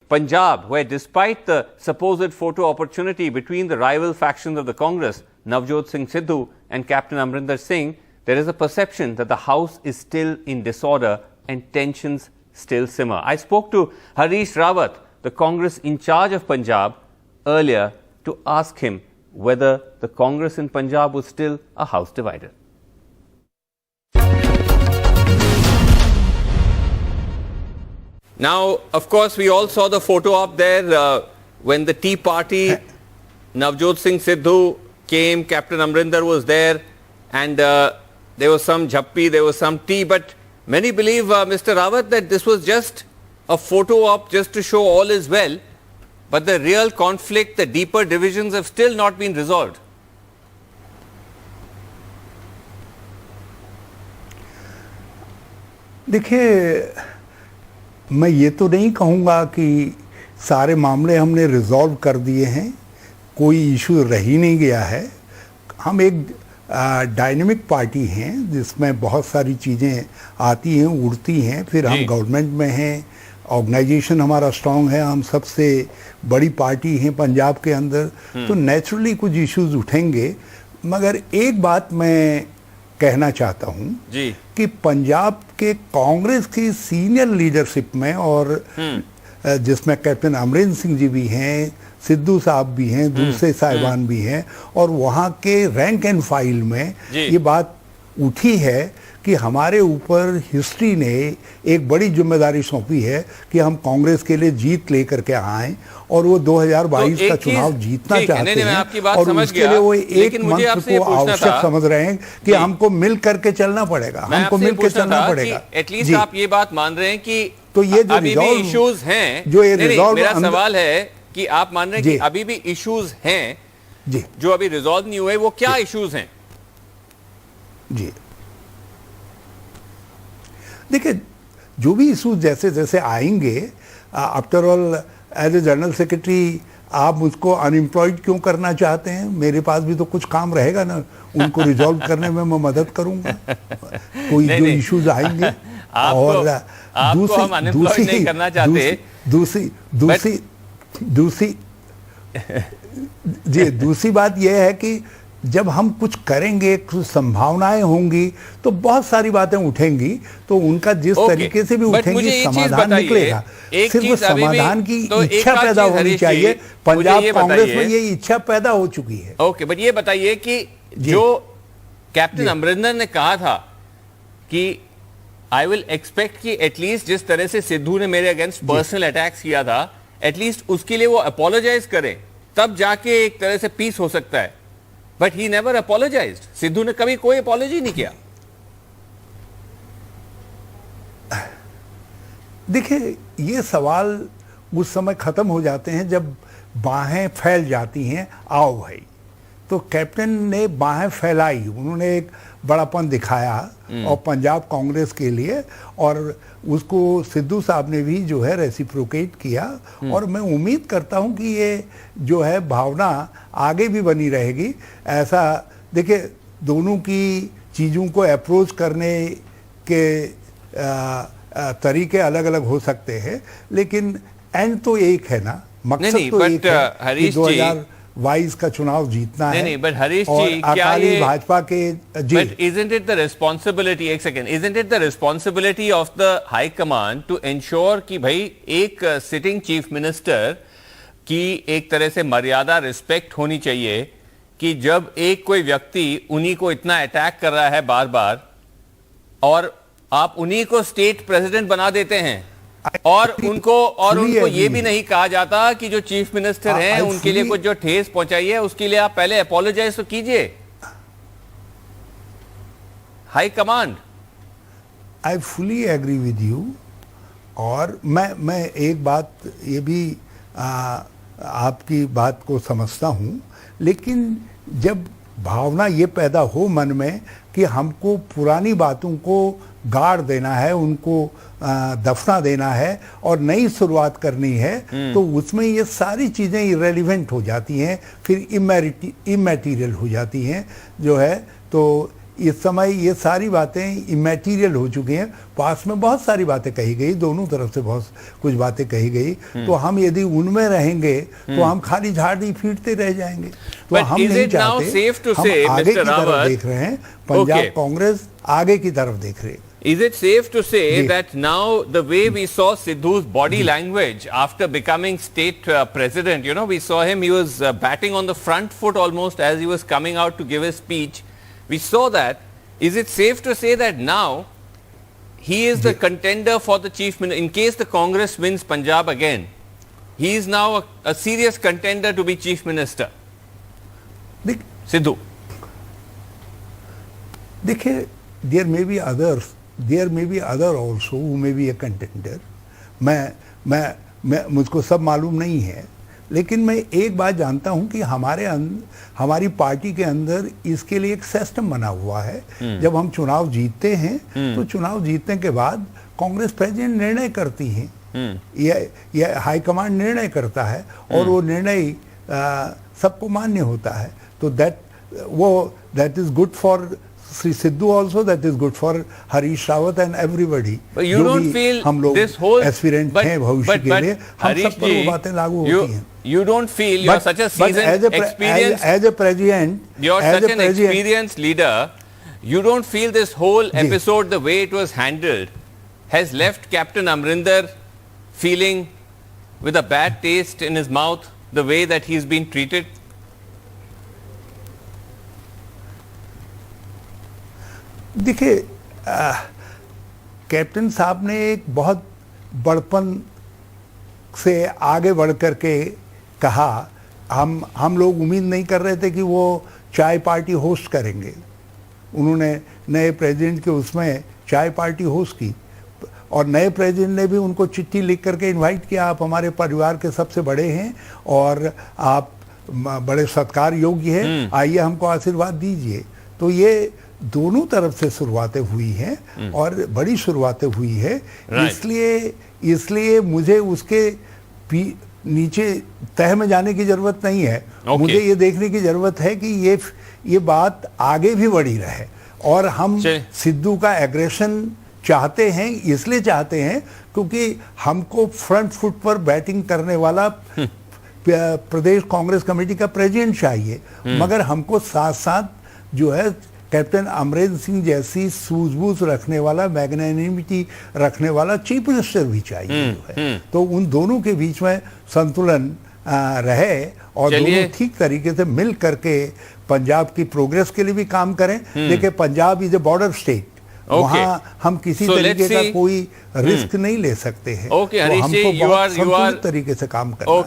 Punjab, where despite the supposed photo opportunity between the rival factions of the Congress, Navjot Singh Sidhu and Captain Amrinder Singh, there is a perception that the House is still in disorder and tensions still simmer. I spoke to Harish Rawat, the Congress in charge of Punjab, earlier to ask him whether the Congress in Punjab was still a House divider. Now, of course, we all saw the photo up there when the Tea Party, Navjot Singh Sidhu came, Captain Amrinder was there, and there was some jhappi, there was some tea, but many believe, Mr. Rawat, that this was just a photo op just to show all is well, but the real conflict, the deeper divisions have still not been resolved. देखिए, मैं ये तो नहीं कहूँगा कि सारे मामले हमने रिजॉल्व कर दिए हैं, कोई इशू रह ही नहीं गया है। हम एक डायनेमिक पार्टी हैं जिसमें बहुत सारी चीज़ें आती हैं, उड़ती हैं, फिर हम गवर्नमेंट में हैं, ऑर्गेनाइजेशन हमारा स्ट्रांग है, हम सबसे बड़ी पार्टी हैं पंजाब के अंदर, तो नेचुरली कुछ इश्यूज उठेंगे। मगर एक बात मैं कहना चाहता हूं कि पंजाब के कांग्रेस की सीनियर लीडरशिप में और जिसमें कैप्टन अमरिंदर सिंह जी भी हैं, सिद्धू साहब भी हैं, दूसरे साहिबान भी हैं, और वहाँ के रैंक एंड फाइल में ये बात उठी है कि हमारे ऊपर हिस्ट्री ने एक बड़ी जिम्मेदारी सौंपी है कि हम कांग्रेस के लिए जीत लेकर के आए और वो 2022 का चुनाव जीतना चाहते हैं और उसके लिए वो एक मंत्र को आवश्यक समझ रहे हैं कि हमको मिल करके चलना पड़ेगा, हमको मिल के चलना पड़ेगा। एटलीस्ट आप ये बात मान रहे हैं कि तो ये जो अभी भी इश्यूज हैं, जो ये रिजॉल्व, मेरा सवाल है कि आप मान रहे हैं कि अभी भी इश्यूज हैं जी जो अभी रिजॉल्व नहीं हुए, वो क्या इश्यूज हैं? जी देखिए, जो भी इशूज जैसे जैसे आएंगे, after all as a general secretary आप मुझको अनएम्प्लॉयड क्यों करना चाहते हैं? मेरे पास भी तो कुछ काम रहेगा ना, उनको रिजॉल्व करने में मैं मदद करूंगा। कोई जो इश्यूज आएंगे और दूसरी बात यह है कि जब हम कुछ करेंगे, कुछ संभावनाएं होंगी तो बहुत सारी बातें उठेंगी, तो उनका जिस तरीके से भी उठेंगी समाधान निकलेगा। सिर्फ समाधान की इच्छा पैदा होनी चाहिए। पंजाब कांग्रेस में ये इच्छा पैदा हो चुकी है। ओके, बट ये बताइए कि जो कैप्टन अमरिंदर ने कहा था कि आई विल एक्सपेक्ट कि एटलीस्ट जिस तरह से सिद्धू ने मेरे अगेंस्ट पर्सनल अटैक्स किया था, एटलीस्ट उसके लिए वो अपोलोजाइज करें, तब जाके एक तरह से पीस हो सकता है। But he never apologised. Sidhu ने कभी कोई अपोलॉजी नहीं किया। देखिए, ये सवाल उस समय खत्म हो जाते हैं जब बाहें फैल जाती हैं, आओ भाई। तो कैप्टन ने बाहें फैलाई, उन्होंने एक बड़ापन दिखाया और पंजाब कांग्रेस के लिए, और उसको सिद्धू साहब ने भी जो है रेसिप्रोकेट किया, और मैं उम्मीद करता हूं कि ये जो है भावना आगे भी बनी रहेगी। ऐसा देखिए, दोनों की चीज़ों को अप्रोच करने के तरीके अलग अलग हो सकते हैं, लेकिन एंड तो एक है ना, मकसद तो एक है कि 2022 का चुनाव जीतना है। नहीं, बट हरीश जी, और अकाली भाजपा के But isn't it the responsibility, एक second, isn't it the responsibility of the high command to ensure कि भाई एक सिटिंग चीफ मिनिस्टर की एक तरह से मर्यादा, रिस्पेक्ट होनी चाहिए कि जब एक कोई व्यक्ति उन्हीं को इतना अटैक कर रहा है बार बार, और आप उन्हीं को स्टेट प्रेसिडेंट बना देते हैं, और उनको ये भी नहीं कहा जाता कि जो चीफ मिनिस्टर हैं उनके लिए कुछ जो ठेस पहुंचाई है उसके लिए आप पहले अपोलोजाइज तो कीजिए। High command, I fully agree with you. और मैं एक बात ये भी आपकी बात को समझता हूं, लेकिन जब भावना ये पैदा हो मन में कि हमको पुरानी बातों को गाड़ देना है, उनको दफना देना है और नई शुरुआत करनी है, तो उसमें ये सारी चीज़ें इरेलीवेंट हो जाती हैं, फिर इमैटीरियल हो जाती हैं जो है। तो इस समय ये सारी बातें इमैटीरियल हो चुकी हैं। पास में बहुत सारी बातें कही गई, दोनों तरफ से बहुत कुछ बातें कही गई, तो हम यदि उनमें रहेंगे तो हम खाली झाड़ी पीटते रह जाएंगे। तो But हम is नहीं it now चाहते, safe to हम say, आगे Mr. की तरफ Rawat, देख रहे हैं, पंजाब Okay. कांग्रेस आगे की तरफ देख रही है। Is it safe to say Ji. that now the way we saw Sidhu's body language after becoming state president, you know, we saw him, he was batting on the front foot almost as he was coming out to give his speech. We saw that. Is it safe to say that now he is the contender for the chief minister in case the Congress wins Punjab again? He is now a serious contender to be chief minister. देख- Sidhu. देखिए, there may be other also who may be a contender. मैं मुझको सब मालूम नहीं है, लेकिन मैं एक बात जानता हूं कि हमारी पार्टी के अंदर इसके लिए एक सिस्टम बना हुआ है। जब हम चुनाव जीतते हैं तो चुनाव जीतने के बाद कांग्रेस प्रेसिडेंट निर्णय करती है, ये हाईकमांड निर्णय करता है और वो निर्णय सबको मान्य होता है। तो that is good for Sri Sidhu also, that is good for Harish Rawat and everybody. But you don't feel हम लोग this whole एस्पिरेंट हैं भविष्य के लिए, हम सब पर वो बातें लागू होती हैं। You don't feel you are such a seasoned, experienced, as a president, you're such an experienced leader. You don't feel this whole episode, the way it was handled, has left Captain Amrinder feeling with a bad taste in his mouth, the way that he's been treated? देखिए, captain साहब ने एक बहुत बड़पन से आगे बढ़ कर के कहा, हम लोग उम्मीद नहीं कर रहे थे कि वो चाय पार्टी होस्ट करेंगे। उन्होंने नए प्रेसिडेंट के उसमें चाय पार्टी होस्ट की और नए प्रेसिडेंट ने भी उनको चिट्ठी लिख करके इनवाइट किया, आप हमारे परिवार के सबसे बड़े हैं और आप बड़े सत्कार योग्य हैं, आइए हमको आशीर्वाद दीजिए। तो ये दोनों तरफ से शुरुआतें हुई हैं और बड़ी शुरुआतें हुई है। इसलिए मुझे उसके नीचे तह में जाने की जरूरत नहीं है। मुझे ये देखने की जरूरत है कि ये बात आगे भी बढ़ी रहे और हम सिद्धू का एग्रेशन चाहते हैं, इसलिए चाहते हैं क्योंकि हमको फ्रंट फुट पर बैटिंग करने वाला प्रदेश कांग्रेस कमेटी का प्रेसिडेंट चाहिए, मगर हमको साथ साथ जो है कैप्टन अमरेंद्र सिंह जैसी सूझबूझ रखने वाला, मैग्नेनिमिटी रखने वाला चीफ मिनिस्टर भी चाहिए जो है। तो उन दोनों के बीच में संतुलन रहे और दोनों ठीक तरीके से मिल करके पंजाब की प्रोग्रेस के लिए भी काम करें। देखिए, Punjab is a border state, वहाँ हम किसी तरीके का कोई रिस्क नहीं ले सकते हैं। Okay, तो Harish ji, हमको you बहुत are संतुलित तरीके से काम करना है।